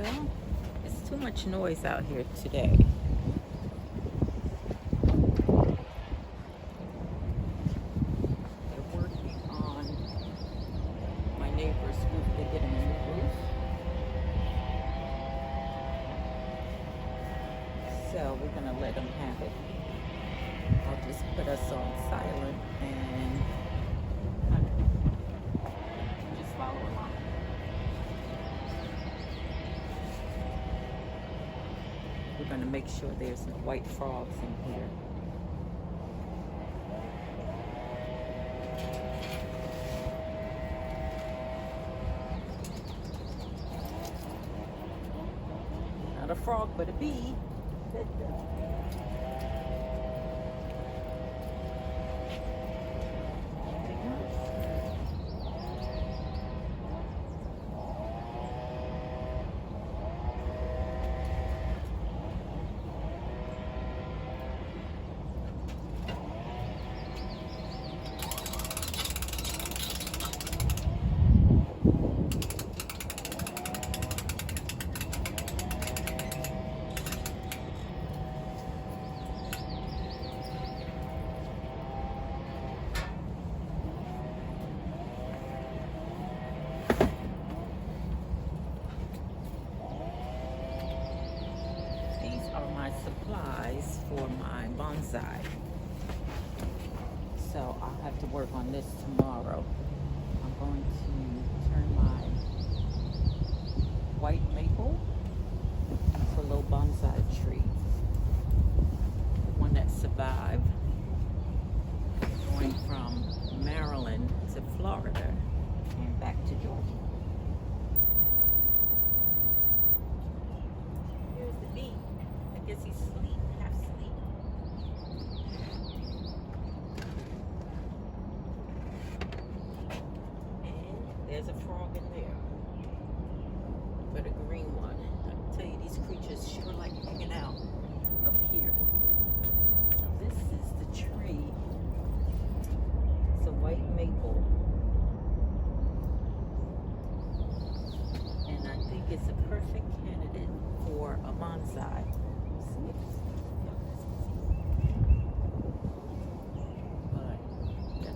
Well, it's too much noise out here today. They're working on my neighbor's roof. They're getting a new roof. So we're going to let them have it. I'll just put us on silent and just follow along. We're going to make sure there's no white frogs in here. Not a frog, but a bee. Supplies for my bonsai. So I'll have to work on this tomorrow. I'm going to turn my white maple into a little bonsai tree. One that survived going from Maryland to Florida and back to Georgia. Here's the bee. I guess he's asleep, half asleep. And there's a frog in there, but a green one. I can tell you, these creatures sure like hanging out up here. So this is the tree. It's a white maple. And I think it's a perfect candidate for a bonsai.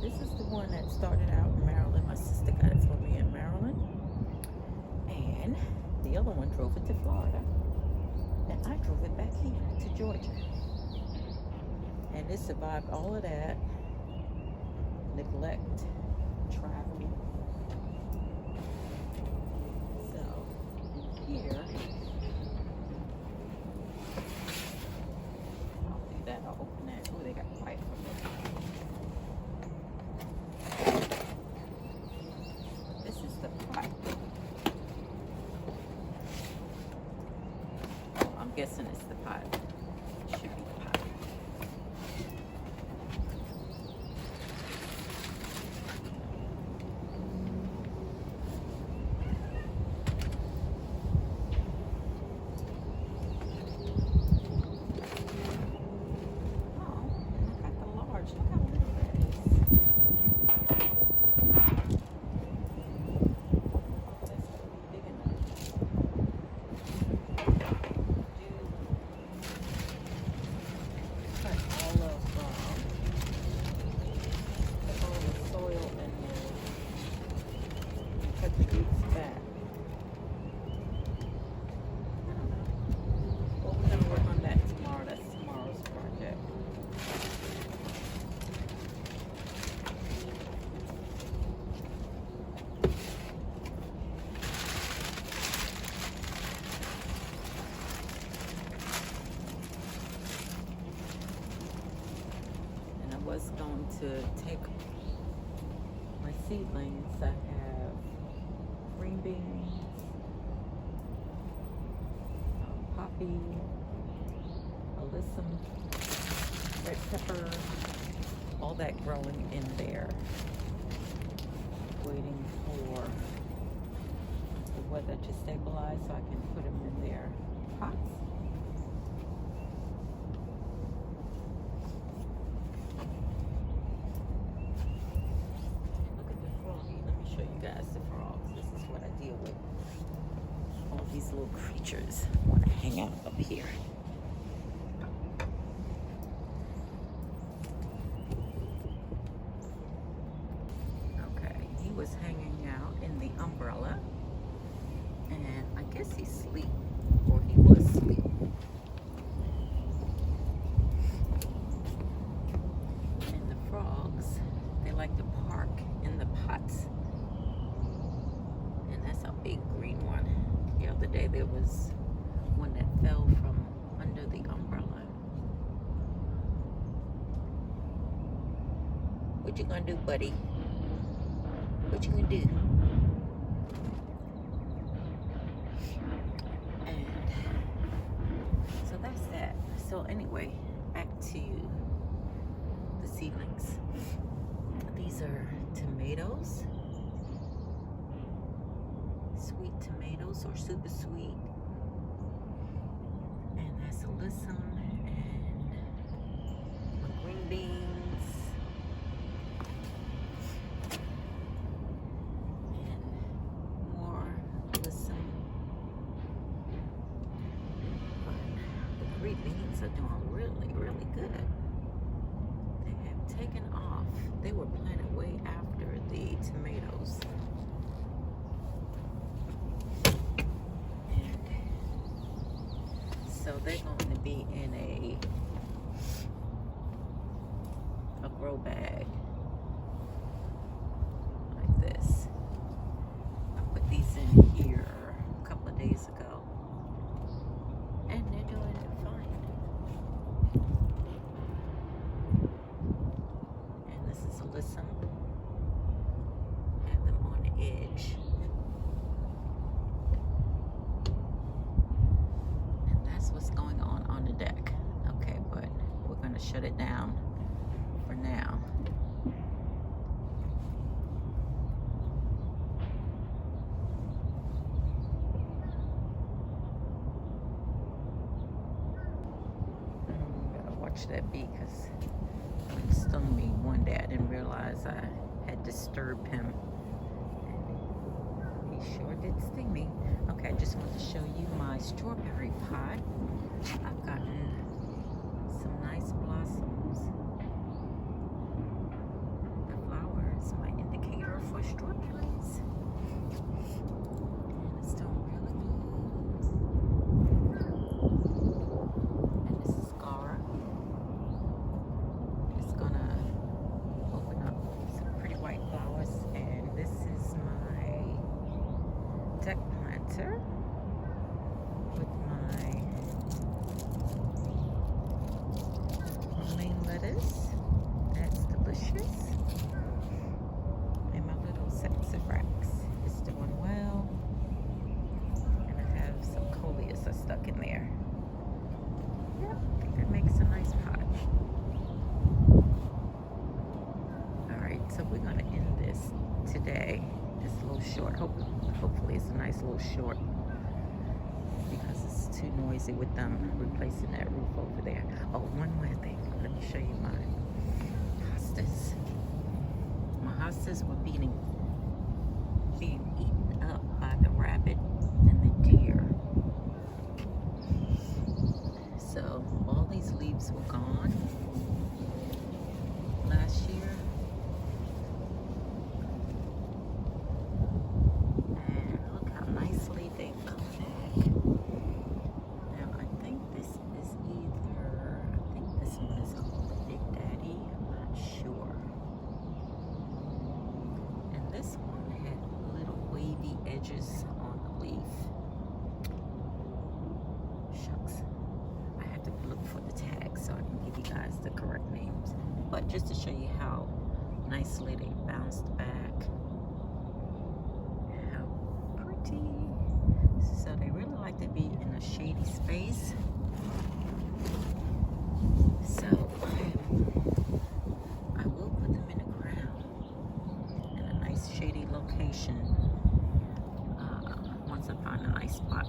This is the one that started out in Maryland. My sister got it for me in Maryland. And the other one drove it to Florida. And I drove it back here to Georgia. And it survived all of that. Neglect, travel. So, here, I'll do that. I'll open that. Oh, they got quiet for me. I'm guessing it's the pot. It should be the pot. Oh, I got the large. Look how little that is. Was going to take my seedlings. I have green beans, poppy, alyssum, red pepper, all that growing in there. Waiting for the weather to stabilize so I can put them in their pots. Look at the froggy. Let me show you guys the frogs. This is what I deal with. all these little creatures want to hang out up here. Okay, he was hanging out in the umbrella, and I guess he's asleep, or he was asleep. And the frogs, they like to park in the pots. And that's a big green one. The other day there was one that fell from under the umbrella. What you gonna do, buddy? What you gonna do? And so that's that. So anyway, back to the seedlings. These are tomatoes. Sweet tomatoes, or super sweet. And that's alyssum and my green beans. And more alyssum. But the green beans are doing really, really good. They have taken off. They were planted way after the tomatoes. So they're going to be in a grow bag like this. I put these in here a couple of days ago, and they're doing fine. And this is alyssum. Have them on the edge. What's going on the deck. Okay, but we're going to shut it down for now. Gotta watch that bee, because he stung me one day. I didn't realize I had disturbed him. He sure did sting me. Okay, I just want to show you my strawberry pot. I've gotten some nice blossoms. The flower is my indicator for strawberries. And it's doing really good. And this is Gara. It's gonna open up some pretty white flowers. And this is my deck planter with my romaine lettuce. That's delicious. And my little saxifrax is doing well. And I have some coleus are stuck in there. Yep, I think that makes a nice pot. Alright, so we're going to end this today. It's a little short. Hopefully it's a nice little short, because it's too noisy with them replacing that roof over there. Oh, one more thing. Let me show you my hostas. My hostas were being eaten up by the rabbit and the deer. So all these leaves were gone last year. Edges on the leaf. Shucks. I have to look for the tags so I can give you guys the correct names. But just to show you how nicely they bounced back. How pretty. So they really like to be in a shady space. So I will put them in the ground in a nice shady location. Once I find a nice spot.